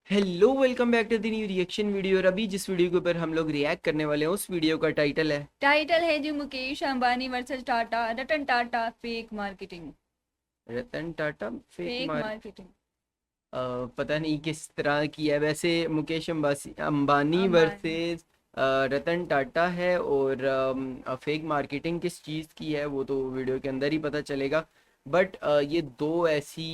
Hello welcome back to the new reaction video. और अभी जिस वीडियो के ऊपर हम लोग रिएक्ट करने वाले हैं उस वीडियो का टाइटल है जी Mukesh Ambani versus Tata, Ratan Tata fake marketing. Ratan Tata fake fake मार मार्केटिंग। पता नहीं किस तरह की है वैसे। मुकेश अंबानी अंबानी। वर्सेस रतन टाटा है। और फेक मार्केटिंग किस चीज़ की है वो तो वीडियो के अंदर ही पता चलेगा। बट ये दो ऐसी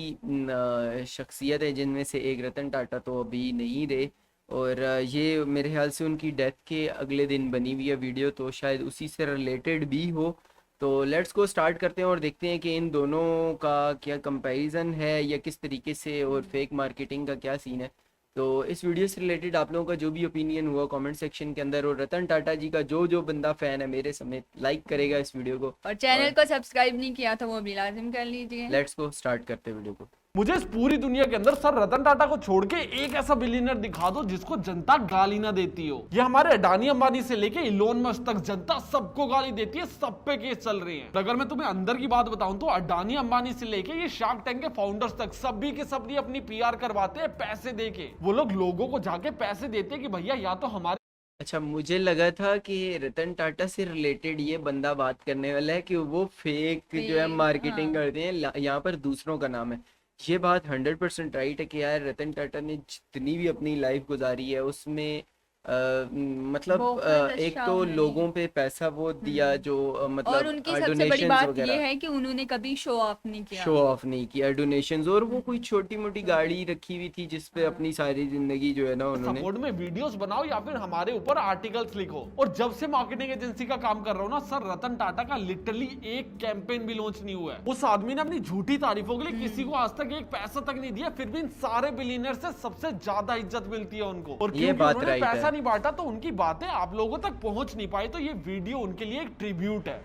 शख्सियत है जिनमें से एक रतन टाटा तो अभी नहीं रहे। और ये मेरे ख्याल से उनकी डेथ के अगले दिन बनी हुई है वीडियो, तो शायद उसी से रिलेटेड भी हो। तो लेट्स को स्टार्ट करते हैं और देखते हैं कि इन दोनों का क्या कंपैरिजन है या किस तरीके से, और फेक मार्केटिंग का क्या सीन है। तो इस वीडियो से रिलेटेड आप लोगों का जो भी ओपिनियन हुआ कमेंट सेक्शन के अंदर, और रतन टाटा जी का जो जो बंदा फैन है मेरे समेत लाइक करेगा इस वीडियो को। और चैनल और को सब्सक्राइब नहीं किया था वो भी लाजिम कर लीजिए। लेट्स को स्टार्ट करते हैं वीडियो को। मुझे इस पूरी दुनिया के अंदर सर रतन टाटा को छोड़ के एक ऐसा बिलियनर दिखा दो जिसको जनता गाली ना देती हो। ये हमारे अडानी अंबानी से लेके इलोन मस्क तक जनता सबको गाली देती है, सब पे केस चल रहे हैं। अगर मैं तुम्हें अंदर की बात बताऊं तो अडानी अंबानी से लेके ये शार्क टैंक के फाउंडर्स तक सभी के सभी अपनी पीआर करवाते हैं पैसे देके। वो लोग लोगों को जाके पैसे देते हैं कि भैया या तो हमारे। अच्छा, मुझे लगा था कि रतन टाटा से रिलेटेड ये बंदा बात करने वाला है कि वो फेक जो है फेक, मार्केटिंग हाँ। करते हैं, यहाँ पर दूसरों का नाम है। ये बात 100% राइट है कि यार रतन टाटा ने जितनी भी अपनी लाइफ गुजारी है उसमें मतलब बहुत एक अच्छा तो उन्होंने। लोगों पे पैसा वो दिया हम्म। जो और मतलब उनकी सबसे बड़ी डोनेशंस बात ये वगैरह। है कि उन्होंने कभी शो ऑफ नहीं किया। शो ऑफ नहीं किया, डोनेशंस, और वो कोई हम्म, छोटी मोटी छोटे। गाड़ी रखी हुई थी जिस पे हाँ। अपनी सारी जिंदगी जो है ना उन्होंने। सपोर्ट में वीडियोस बनाओ या फिर हमारे ऊपर आर्टिकल्स लिखो। और जब से मार्केटिंग एजेंसी का काम कर रहा हूं ना सर, रतन टाटा का लिटरली एक कैंपेन भी लॉन्च नहीं हुआ है। उस आदमी ने अपनी झूठी तारीफों के लिए किसी को आज तक एक पैसा तक नहीं दिया, फिर भी इन सारे बिलियनर से सबसे ज्यादा इज्जत मिलती है उनको। और ये क्योंकि बात उन्होंने राइट पैसा है। नहीं बांटा तो उनकी बातें आप लोगों तक पहुंच नहीं पाई, तो ये वीडियो उनके लिए एक ट्रिब्यूट है।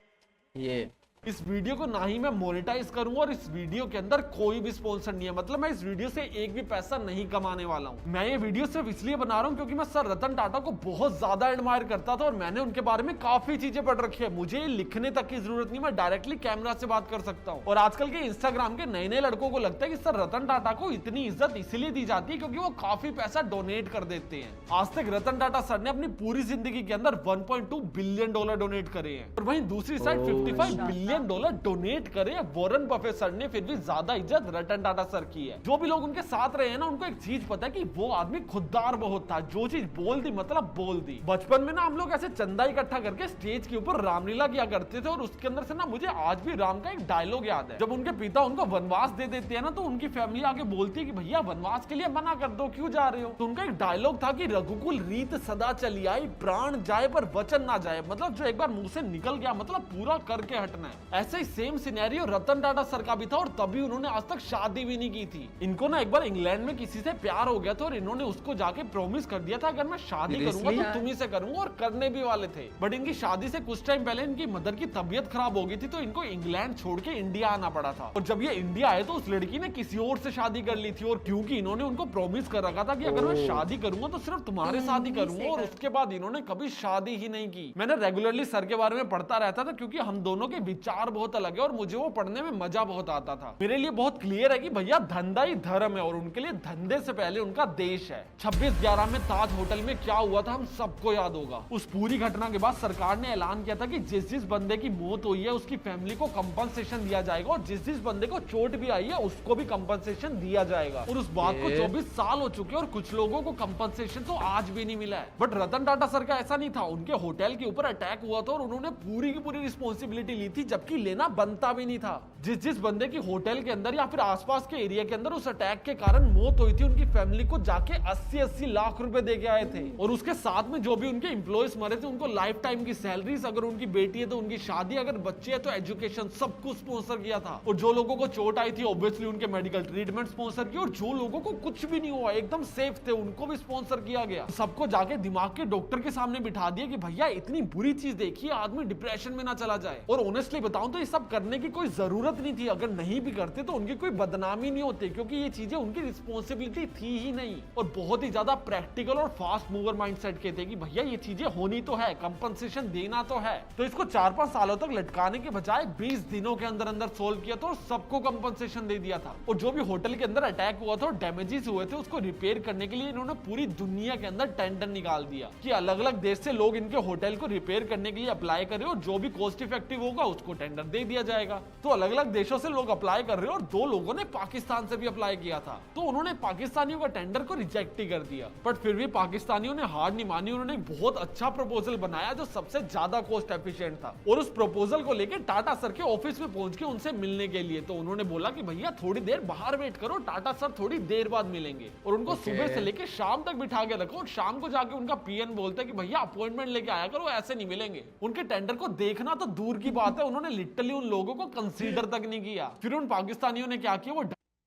ये इस वीडियो को ना ही मैं मोनेटाइज करूंगा और इस वीडियो के अंदर कोई भी स्पॉन्सर नहीं है, मतलब मैं इस वीडियो से एक भी पैसा नहीं कमाने वाला हूं। मैं ये वीडियो सिर्फ इसलिए बना रहा हूं क्योंकि मैं सर रतन टाटा को बहुत ज्यादा एडमायर करता था और मैंने उनके बारे में काफी चीजें पढ़ रखी है। मुझे लिखने तक की जरूरत नहीं, मैं डायरेक्टली कैमरा से बात कर सकता हूं। और आजकल के इंस्टाग्राम के नए नए लड़कों को लगता है कि सर रतन टाटा को इतनी इज्जत इसलिए दी जाती है क्योंकि वो काफी पैसा डोनेट कर देते हैं। आज तक रतन टाटा सर ने अपनी पूरी जिंदगी के अंदर 1.2 बिलियन डॉलर डोनेट करे हैं, और वहीं दूसरी साइड 55 बिलियन डॉलर डोनेट करे वॉरेन बफेट सर ने, फिर भी ज्यादा इज्जत रतन टाटा सर की है। जो भी लोग उनके साथ रहे हैं ना उनको एक चीज पता है कि वो आदमी खुददार बहुत था, जो चीज बोल दी मतलब बोल दी। बचपन में ना हम लोग ऐसे चंदा इकट्ठा करके स्टेज के ऊपर रामलीला किया करते थे, और उसके अंदर से ना मुझे आज भी राम का एक डायलॉग याद है। जब उनके पिता उनको वनवास दे देते हैं ना तो उनकी फैमिली आगे बोलती है कि भैया वनवास के लिए मना कर दो, क्यों जा रहे हो। तो उनका एक डायलॉग था कि रघुकुल रीत सदा चली आई, प्राण जाए पर वचन ना जाए, मतलब जो एक बार मुंह से निकल गया मतलब पूरा करके हटना है। ऐसे ही same scenario Ratan Tata sir का भी था, और तभी उन्होंने आज तक शादी भी नहीं की थी। इनको ना एक बार इंग्लैंड में किसी से प्यार हो गया था और इन्होंने उसको जाके प्रॉमिस कर दिया था अगर मैं शादी करूंगा तो तुम्ही से करूंगा, और करने भी वाले थे। बट इनकी शादी से कुछ टाइम पहले इनकी मदर की तबीयत खराब हो गई थी, तो इनको इंग्लैंड छोड़ के इंडिया आना पड़ा था। और जब ये इंडिया आए तो उस लड़की ने किसी और से शादी कर ली थी, और क्योंकि इन्होंने उनको प्रॉमिस कर रखा था कि अगर मैं शादी करूंगा तो सिर्फ तुम्हारे साथ ही करूंगा, और उसके बाद इन्होंने कभी शादी ही नहीं की। मैंने रेगुलरली सर के बारे में पढ़ता रहता था क्योंकि हम दोनों के विचार बहुत अलग है और मुझे वो पढ़ने में मजा बहुत आता था। मेरे लिए बहुत क्लियर है कि भैया धंधा ही धर्म है, और उनके लिए धंधे से पहले उनका देश है। 26/11 में ताज होटल में क्या हुआ था हम सबको याद होगा। उस पूरी घटना के बाद सरकार ने ऐलान किया था कि जिस जिस बंदे की मौत हुई है उसकी फैमिली को कंपनसेशन दिया जाएगा, और जिस जिस बंदे को चोट भी आई है उसको भी कंपनसेशन दिया जाएगा। और उस बात को 24 साल हो चुके और कुछ लोगों को कंपनसेशन तो आज भी नहीं मिला है। बट रतन टाटा सर का ऐसा नहीं था, उनके होटल के ऊपर अटैक हुआ था और उन्होंने पूरी की पूरी रिस्पॉन्सिबिलिटी ली थी, जबकि लेना बनता भी नहीं था। जिस बंदे की होटल के अंदर या फिर आसपास के एरिया के अंदर उस अटैक के कारण मौत हुई थी, उनकी फैमिली को जाके 80-80 लाख रुपए दे के आए थे। और उसके साथ में जो भी उनके एम्प्लॉयज मरे थे उनको लाइफ टाइम की सैलरीज, अगर उनकी बेटी है तो उनकी शादी, अगर बच्चे है तो एजुकेशन, सब कुछ स्पॉन्सर किया था। और जो लोगों को चोट आई थी ऑब्वियसली उनके मेडिकल ट्रीटमेंट स्पॉन्सर किया, और जो लोगों को कुछ भी नहीं हुआ एकदम सेफ थे उनको भी स्पॉन्सर किया गया। सबको जाके दिमाग के डॉक्टर के सामने बिठा दिया कि भैया इतनी बुरी चीज देखिए, आदमी डिप्रेशन में ना चला जाए। और ऑनेस्टली बताऊं तो ये सब करने की कोई जरूरत नहीं थी। अगर नहीं भी करते तो उनकी कोई बदनामी नहीं होती, क्योंकि ये चीजें उनकी रिस्पॉन्सिबिलिटी थी ही नहीं। और बहुत ही ज्यादा प्रैक्टिकल और फास्ट मूवर माइंडसेट के थे कि भैया ये चीजें होनी तो है, कंपनसेशन देना तो है। तो इसको 4-5 सालों तक लटकाने के बजाय 20 दिनों के अंदर अंदर सोल्व किया था और सबको कंपनसेशन दे दिया था। और जो भी होटल के अंदर अटैक हुआ था और डैमेजेस हुए थे उसको रिपेयर करने के लिए इन्होंने पूरी दुनिया के अंदर टेंडर निकाल दिया कि अलग अलग देश से लोग इनके होटल को रिपेयर करने के लिए अप्लाई करें और जो भी कॉस्ट इफेक्टिव होगा उसको टेंडर दे दिया जाएगा। तो अलग अलग देशों से लोग अप्लाई कर रहे हैं और 2 लोगों ने पाकिस्तान से भी अप्लाई किया था। तो उन्होंने पाकिस्तानियों का टेंडर को रिजेक्ट ही कर दिया। बट फिर भी पाकिस्तानियों ने हार नहीं मानी। उन्होंने एक बहुत अच्छा प्रपोजल बनाया जो सबसे ज्यादा कॉस्ट एफिशिएंट था और उस प्रपोजल को लेकर टाटा सर के ऑफिस में पहुंच के उनसे मिलने के लिए। तो उन्होंने बोला कि भैया थोड़ी देर बाहर वेट करो, टाटा सर थोड़ी देर बाद मिलेंगे। और उनको सुबह से लेकर शाम तक बिठा के रखो और शाम को जाके उनका पीएन बोलते कि भैया अपॉइंटमेंट लेके आया करो, ऐसे नहीं मिलेंगे। उनके टेंडर को देखना तो दूर की बात है, उन्होंने लिटरली उन लोगों को कंसीडर तक नहीं किया। फिर उन पाकिस्तानियों ने क्या किया, वो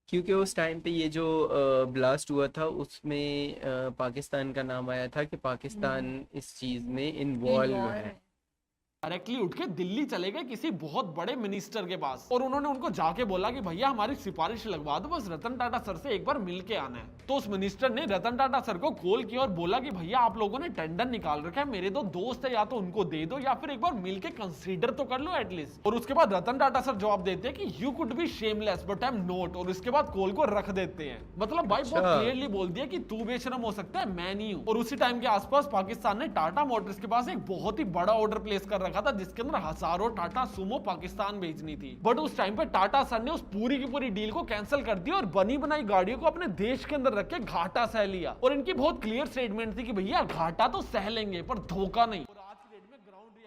क्योंकि उस टाइम पे ये जो ब्लास्ट हुआ था उसमें पाकिस्तान का नाम आया था कि पाकिस्तान इस चीज़ में इन्वॉल्व है। डायरेक्टली उठ के दिल्ली चले गए किसी बहुत बड़े मिनिस्टर के पास और उन्होंने उनको जाके बोला कि भैया हमारी सिफारिश लगवा दो, बस रतन टाटा सर से एक बार मिल के आना है। तो उस मिनिस्टर ने रतन टाटा सर को कॉल किया और बोला कि भैया आप लोगों ने टेंडर निकाल रखा है, मेरे 2 दोस्त है, या तो उनको दे दो या फिर एक बार मिल के कंसीडर तो कर लो एटलीस्ट। और उसके बाद रतन टाटा सर जवाब देते हैं कि you could be shameless but I am not, और उसके बाद कॉल को रख देते हैं। मतलब भाई बहुत क्लियरली बोल दिया कि तू बेशरम हो सकता है, मैं नहीं हूं। और उसी टाइम के आसपास पाकिस्तान ने टाटा मोटर्स के पास एक बहुत ही बड़ा ऑर्डर प्लेस कर रखा था जिसके अंदर हजारों टाटा सुमो पाकिस्तान भेजनी थी। बट उस टाइम पे टाटा सर ने उस पूरी की पूरी डील को कैंसिल कर दिया और बनी बनाई गाड़ियों को अपने देश के अंदर रख के घाटा सह लिया। और इनकी बहुत क्लियर स्टेटमेंट थी कि भैया घाटा तो सह लेंगे पर धोखा नहीं।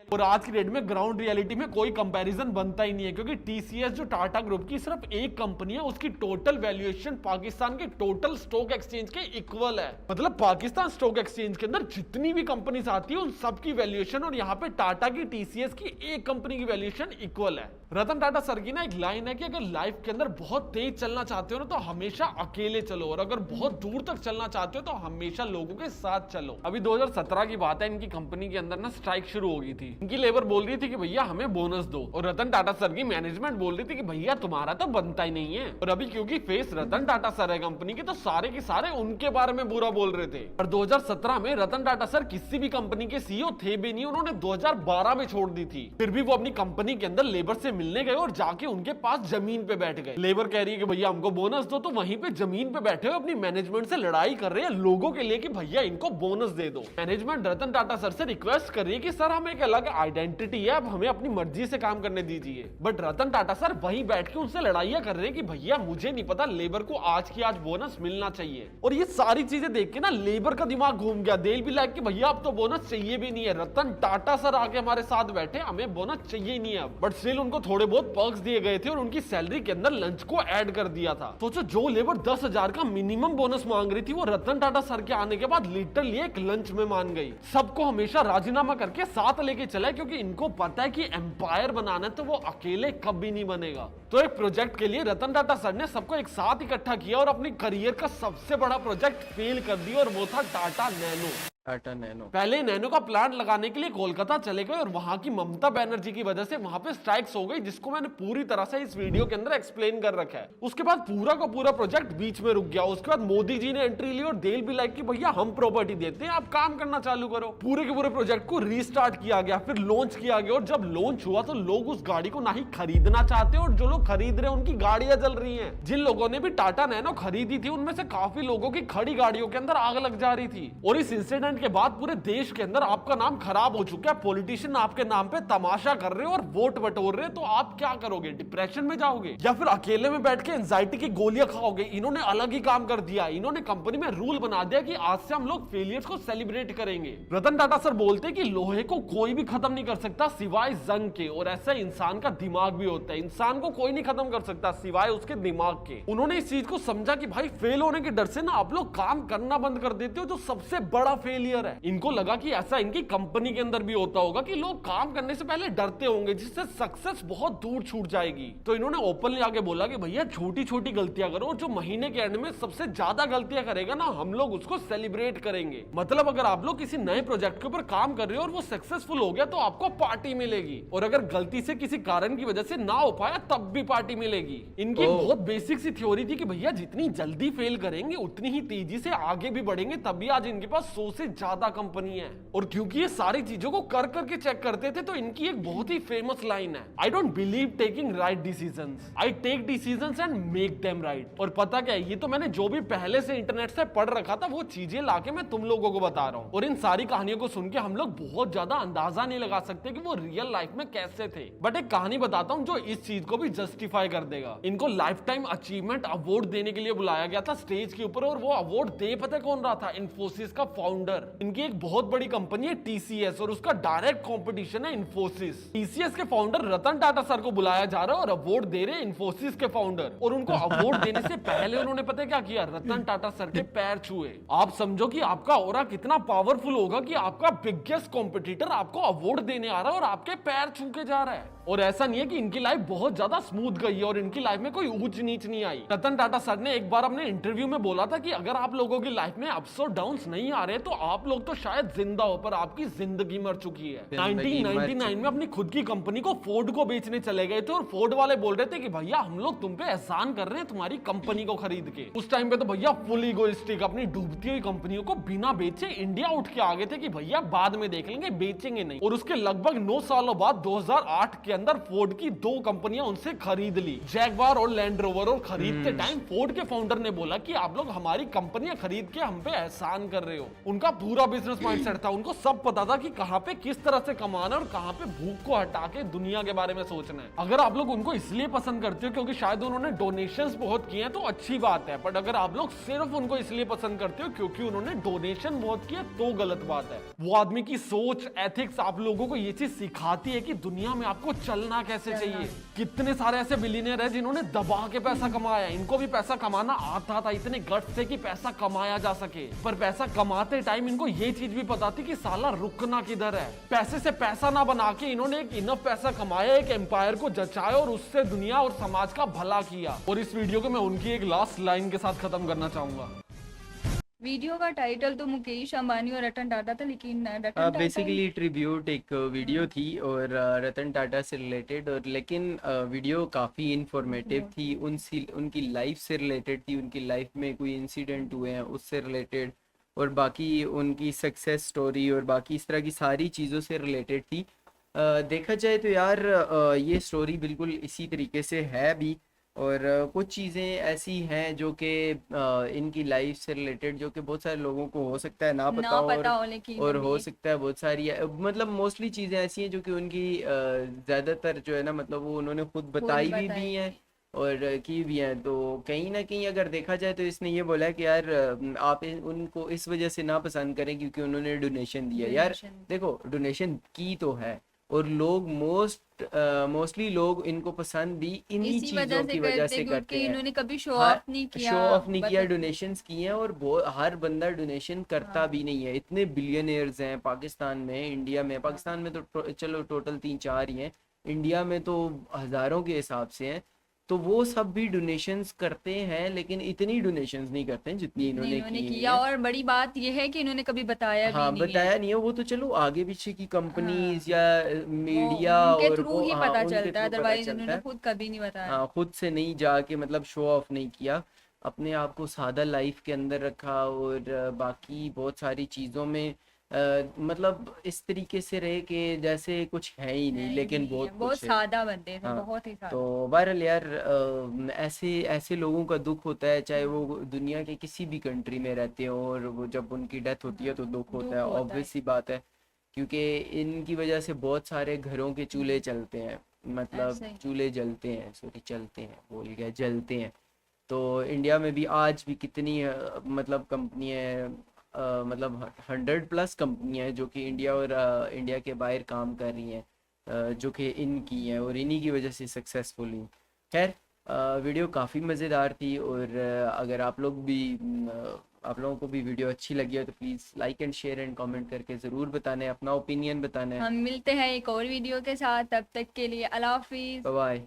और आज की डेट में ग्राउंड रियलिटी में कोई कंपैरिजन बनता ही नहीं है, क्योंकि टीसीएस जो टाटा ग्रुप की सिर्फ एक कंपनी है, उसकी टोटल वैल्यूएशन पाकिस्तान के टोटल स्टॉक एक्सचेंज के इक्वल है। मतलब पाकिस्तान स्टॉक एक्सचेंज के अंदर जितनी भी कंपनीज आती है उन सबकी वैल्यूएशन और यहाँ पे टाटा की टीसीएस की एक कंपनी की वैल्यूएशन इक्वल है। रतन टाटा सर की ना एक लाइन है कि अगर लाइफ के अंदर बहुत तेज चलना चाहते हो ना तो हमेशा अकेले चलो, और अगर बहुत दूर तक चलना चाहते हो तो हमेशा लोगों के साथ चलो। अभी 2017 की बात है, इनकी कंपनी के अंदर ना स्ट्राइक शुरू हो गई थी। इनकी लेबर बोल रही थी कि भैया हमें बोनस दो, और रतन टाटा सर की मैनेजमेंट बोल रही थी कि भैया तुम्हारा तो बनता ही नहीं है। और अभी क्योंकि फेस रतन टाटा सर है कंपनी के, तो सारे के सारे उनके बारे में बुरा बोल रहे थे। और 2017 में रतन टाटा सर किसी भी कंपनी के सीईओ थे भी नहीं, उन्होंने 2012 में छोड़ दी थी। फिर भी वो अपनी कंपनी के अंदर लेबर से मिलने गए और जाके उनके पास जमीन पे बैठ गए। लेबर कह रही है कि भैया हमको बोनस दो, तो वहीं पे जमीन पे बैठे हुए अपनी मैनेजमेंट से लड़ाई कर रहे हैं लोगों के लिए कि भैया इनको बोनस दे दो। मैनेजमेंट रतन टाटा सर से रिक्वेस्ट कर रही है कि सर हमें एक अलग आइडेंटिटी है, अब हमें अपनी मर्जी से काम करने दीजिए। बट रतन टाटा सर वहीं बैठ के उनसे लड़ाइयां कर रहे हैं कि भैया मुझे नहीं पता, लेबर को आज की आज बोनस मिलना चाहिए। और ये सारी चीजें देख के ना लेबर का दिमाग घूम गया। देल भी लाइक कि भैया अब तो बोनस चाहिए भी नहीं है, रतन टाटा सर आके हमारे साथ बैठे, हमें बोनस चाहिए ही नहीं है। बट स्टिल उनको थोड़े बहुत पर्क्स दिए गए थे और उनकी सैलरी के अंदर लंच को ऐड कर दिया था। सोचो जो लेबर 10,000 का मिनिमम बोनस मांग रही थी वो रतन टाटा सर के आने के बाद लिटरली एक लंच में मान गई। सबको हमेशा राजीनामा करके साथ लेके चला, क्योंकि इनको पता है कि एम्पायर बनाना है तो वो अकेले कभी नहीं बनेगा। तो एक प्रोजेक्ट के लिए रतन टाटा सर ने सबको एक साथ इकट्ठा किया और अपनी करियर का सबसे बड़ा प्रोजेक्ट फेल कर दिया, और वो था टाटा नैनो। टाटा नैनो। पहले नैनो का प्लांट लगाने के लिए कोलकाता चले गए और वहां की ममता बनर्जी की वजह से वहां पे स्ट्राइक्स हो गई, जिसको मैंने पूरी तरह से इस वीडियो के अंदर एक्सप्लेन कर रखा है। उसके बाद पूरा का पूरा प्रोजेक्ट बीच में रुक गया। उसके बाद मोदी जी ने एंट्री ली और देल भी लाइक कि भैया हम प्रॉपर्टी देते हैं, आप काम करना चालू करो। पूरे के पूरे प्रोजेक्ट को रीस्टार्ट किया गया, फिर लॉन्च किया गया। और जब लॉन्च हुआ तो लोग उस गाड़ी को ना ही खरीदना चाहते, और जो लोग खरीद रहे हैं उनकी गाड़ियां जल रही हैं। जिन लोगों ने भी टाटा नैनो खरीदी थी उनमें से काफी लोगों की खड़ी गाड़ियों के अंदर आग लग जा रही थी। और इस इंसिडेंट के बाद पूरे देश के अंदर आपका नाम खराब हो चुका है, पॉलिटिशियन आपके नाम पे तमाशा कर रहे हो और वोट बटोर रहे हैं, तो आप क्या करोगे? डिप्रेशन में जाओगे या फिर अकेले में बैठ के एंजाइटी की गोलियां खाओगे? इन्होंने अलग ही काम कर दिया। इन्होंने कंपनी में रूल बना दिया कि आज से हम लोग फेलियर्स को सेलिब्रेट करेंगे। रतन टाटा सर बोलते कि लोहे को कोई भी खत्म नहीं कर सकता सिवाय जंग के, और ऐसा इंसान का दिमाग भी होता है, इंसान को कोई नहीं खत्म कर सकता सिवाय उसके दिमाग के। उन्होंने इस चीज को समझा कि भाई फेल होने के डर से ना आप लोग काम करना बंद कर देते हो, जो सबसे बड़ा फेलियर क्लियर है। इनको लगा कि ऐसा इनकी कंपनी के अंदर भी होता होगा कि लोग काम करने से पहले डरते होंगे, जिससे सक्सेस बहुत दूर छूट जाएगी। तो इन्होंने ओपनली आके बोला कि भैया छोटी छोटी गलतियां करो और जो महीने के एंड में सबसे ज्यादा गलतियां करेगा ना, हम लोग उसको सेलिब्रेट करेंगे। मतलब अगर आप लोग किसी नए प्रोजेक्ट के ऊपर काम कर रहे हो और वो सक्सेसफुल हो गया तो आपको पार्टी मिलेगी, और अगर गलती से किसी कारण की वजह से ना हो पाया तब भी पार्टी मिलेगी। इनकी एक बहुत बेसिक सी थ्योरी थी कि भैया जितनी जल्दी फेल करेंगे उतनी ही तेजी से आगे भी बढ़ेंगे, तभी आज इनके पास 100 से ज्यादा कंपनी है। और क्योंकि ये सारी चीजों को कर करके चेक करते थे, तो इनकी एक बहुत ही फेमस लाइन है, I don't believe taking right decisions, I take decisions and make them right. और पता क्या है, ये तो मैंने जो भी पहले से इंटरनेट से पढ़ रखा था वो चीजें लाके मैं तुम लोगों को बता रहा हूँ। और इन सारी कहानियों को सुन के हम लोग बहुत ज्यादा अंदाजा नहीं लगा सकते कि वो रियल लाइफ में कैसे थे, बट एक कहानी बताता हूँ जो इस चीज को भी जस्टिफाई कर देगा। इनको लाइफ टाइम अचीवमेंट अवार्ड देने के लिए बुलाया गया था स्टेज के ऊपर, और वो अवार्ड दे पता कौन रहा था? इन्फोसिस का फाउंडर। इनकी एक बहुत बड़ी कंपनी है टीसीएस, और उसका डायरेक्ट कंपटीशन है इन्फोसिस। टीसीएस के फाउंडर रतन टाटा सर को बुलाया जा रहा है और अवार्ड दे रहे इन्फोसिस के फाउंडर। और उनको अवार्ड देने से पहले उन्होंने पता क्या किया? रतन टाटा सर के पैर छुए। आप समझो कि आपका ऑरा कितना पावरफुल होगा कि आपका बिगेस्ट कॉम्पिटिटर आपको अवार्ड देने आ रहा है और आपके पैर छू के जा रहा है। और ऐसा नहीं है कि इनकी लाइफ बहुत ज्यादा स्मूथ गई है और इनकी लाइफ में कोई ऊंच नीच नहीं आई। रतन टाटा सर ने एक बार अपने इंटरव्यू में बोला था कि अगर आप लोगों की लाइफ में अप्स और डाउन्स नहीं आ रहे तो आप लोग तो शायद जिंदा हो, पर आपकी जिंदगी मर चुकी है। 1999 में अपनी खुद की कंपनी को फोर्ड को बेचने चले गए थे, और फोर्ड वाले बोल रहे थे कि भैया हम लोग तुम पे एहसान कर रहे हैं तुम्हारी कंपनी को खरीद के। उस टाइम पे तो भैया फुल इगोइस्टिक अपनी डूबती हुई कंपनियों को बिना बेचे इंडिया उठ के आ गए थे कि भैया बाद में देख लेंगे, बेचेंगे नहीं। और उसके लगभग 9 सालों बाद 2008 के अंदर फोर्ड की 2 कंपनियां उनसे खरीद ली, जैगवार और लैंड रोवर। और खरीदते टाइम फोर्ड के फाउंडर ने बोला कि आप लोग हमारी कंपनियां खरीद के हम पे एहसान कर रहे हो। उनका पूरा बिजनेस माइंडसेट था, उनको सब पता था कि कहां पे किस तरह से कमाना है और कहां पे भूख को हटा के दुनिया के बारे में सोचना है। अगर आप लोग उनको इसलिए पसंद करते हो क्योंकि शायद उन्होंने डोनेशंस बहुत किए हैं तो अच्छी बात है, बट अगर आप लोग सिर्फ उनको इसलिए पसंद करते हो क्योंकि उन्होंने डोनेशन बहुत किए तो गलत बात है। वो आदमी की सोच, एथिक्स आप लोगों को ये चीज सिखाती है कि दुनिया में आपको चलना कैसे चाहिए। कितने सारे ऐसे बिलियनियर हैं जिन्होंने दबा के पैसा कमाया, इनको भी पैसा कमाना आता था, इतने गट्स थे कि पैसा कमाया जा सके। पर पैसा कमाते टाइम इनको ये चीज भी पता थी कि साला रुकना किधर है। पैसे से पैसा ना बना के इन्होंने एक इनफ पैसा कमाया, एक एम्पायर को जचाया और उससे दुनिया और समाज का भला किया। और इस वीडियो को मैं उनकी एक लास्ट लाइन के साथ खत्म करना चाहूंगा। वीडियो का टाइटल तो मुकेश अंबानी और रतन टाटा था, लेकिन रतन टाटा बेसिकली ट्रिब्यूट एक वीडियो थी और रतन टाटा से रिलेटेड, और लेकिन वीडियो काफ़ी इंफॉर्मेटिव थी, उनकी लाइफ से रिलेटेड थी, उनकी लाइफ में कोई इंसिडेंट हुए हैं उससे रिलेटेड, और बाकी उनकी सक्सेस स्टोरी और बाकी इस तरह की सारी चीज़ों से रिलेटेड थी। देखा जाए तो यार ये स्टोरी बिल्कुल इसी तरीके से है भी, और कुछ चीज़ें ऐसी हैं जो कि इनकी लाइफ से रिलेटेड जो कि बहुत सारे लोगों को हो सकता है ना पता हो, लेकिन और हो सकता है बहुत सारी मतलब मोस्टली चीज़ें ऐसी हैं जो कि उनकी ज़्यादातर जो है ना, मतलब वो उन्होंने खुद बताई भी हैं और की भी हैं। तो कहीं ना कहीं अगर देखा जाए तो इसने ये बोला है कि यार आप उनको इस वजह से ना पसंद करें क्योंकि उन्होंने डोनेशन दिया। यार देखो, डोनेशन की तो है, और लोग मोस्टली लोग इनको पसंद भी इन्हीं चीजों की वजह से करते हैं। इन्होंने कभी शो ऑफ नहीं किया, डोनेशंस किए हैं, और हर बंदा डोनेशन करता भी नहीं है। इतने बिलियनियर्स हैं पाकिस्तान में, इंडिया में। पाकिस्तान में तो चलो टोटल 3-4 ही हैं, इंडिया में तो हजारों के हिसाब से हैं। तो वो सब भी डोनेशंस करते हैं, लेकिन इतनी डोनेशंस नहीं करते हैं जितनी इन्होंने किया। और बड़ी बात ये है कि इन्होंने कभी बताया भी नहीं बताया नहीं है। वो तो चलो आगे पीछे की कंपनीज या मीडिया उनके और थ्रू ही पता चलता है, अदरवाइज उन्होंने खुद कभी नहीं बताया। खुद से नहीं जाके मतलब शो ऑफ नहीं किया, अपने आप को सादा लाइफ के अंदर रखा, और बाकी बहुत सारी चीज़ों में मतलब इस तरीके से रहे कि जैसे कुछ है ही नहीं, लेकिन बहुत सादा बंदे थे, बहुत ही सादा। तो बहरहाल यार ऐसे लोगों का दुख होता है, चाहे वो दुनिया के किसी भी कंट्री में रहते हो, और वो जब उनकी डेथ होती है तो दुख होता है, ऑब्वियस सी बात है, क्योंकि इनकी वजह से बहुत सारे घरों के चूल्हे चलते हैं, मतलब चूल्हे जलते हैं, चलते हैं बोल गया, जलते हैं। तो इंडिया में भी आज भी कितनी मतलब कंपनियां, मतलब 100+ कंपनियां हैं जो कि इंडिया और इंडिया के बाहर काम कर रही हैं, जो कि इनकी हैं और इन्हीं की वजह से सक्सेसफुल हुई। खैर वीडियो काफ़ी मज़ेदार थी, और अगर आप लोग भी आप लोगों को भी वीडियो अच्छी लगी हो तो please like and share and comment करके ज़रूर बताना है, अपना ओपिनियन बताना है। हम मिलते हैं एक और वीडियो के साथ, तब तक के लिए अल्लाह हाफिज। Bye bye.